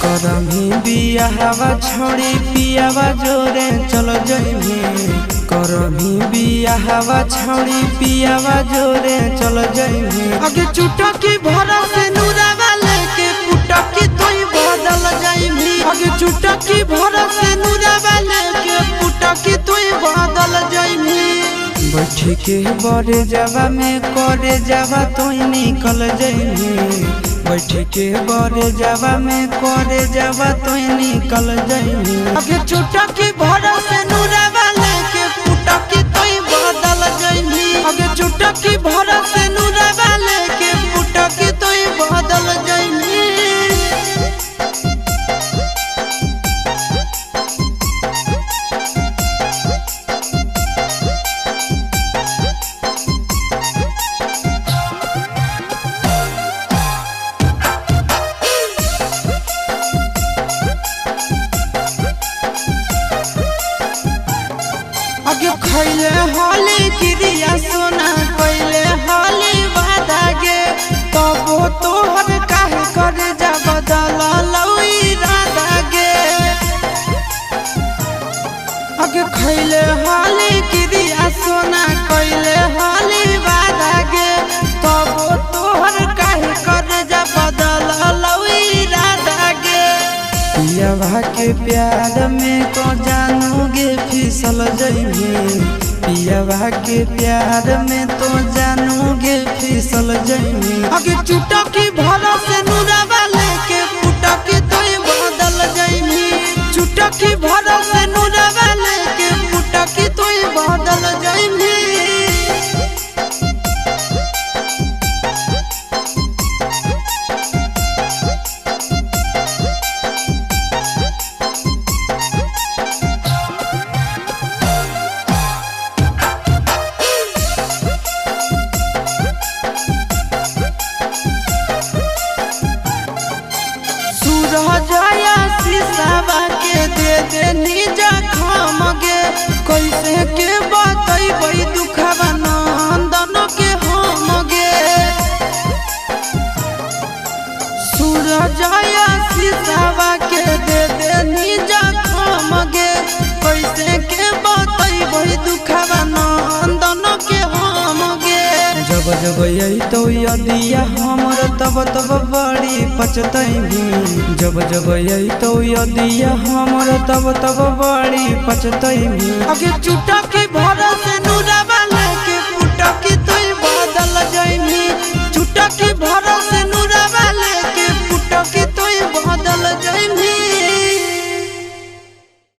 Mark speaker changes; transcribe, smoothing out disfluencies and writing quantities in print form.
Speaker 1: करमी बियाहवा छोड़ी पियावा जोरे चलो जइमी। करमी बियाहवा छोड़ी पियावा जोरे चलो जइमी।
Speaker 2: आगे चुटकी भरा से नूरावा लेके पुटकी तोई बदल जाइमी। आगे चुटकी भरा से नूरावा लेके पुटकी तोई बदल जाइमी।
Speaker 1: बैठी के बड़े जावा में करे जावा तोई निकल जइमी। बैठी के बड़े जावा में करे जावा तोई निकल जइमी।
Speaker 2: आगे चुटकी भरा से नूरावा लेके पुटकी तोई बदल जाइमी। आगे चुटकी भरा से नूरावा लेके पुटकी तोई बदल जाइमी। आगे खैले हाली क्रिया सोना कैले हाली वादा गे तबो तोहर काहे करे जा बदल लई राधा गे। आगे खैले हाली क्रिया सोना कैले हाली वादा गे तबो तोहर काहे करे जा बदल लई राधा गे।
Speaker 1: पियावा के प्यार में तो जानोगे फिसल जइमी। पियावा के प्यार में तो जानोगे फिसल जइमी।
Speaker 2: आगे चुटकी भरा से नूरावा लेके पुटकी तोई बदल जाइमी। चुटकी भरा से नूरावा लेके पुटकी तोई बदल जाइमी। जया शीशावा के दे दे निजा खाम गे कैसे के बतैबै दुखवा नंदन के हम गे। सूरजया शीशावा के दे दे निजा खाम गे कैसे के बतैबै दुखवा नंदन के हम गे।
Speaker 1: जब जब यही तो यदिया हमर तब तब बड़ी पछतैमी। जब जब यही तो यदिया हमर तब तब बड़ी पछतैमी।
Speaker 2: आगे चुटकी भरा से नूरावा लेके पुटकी तोई बदल जाइमी। चुटकी भरा से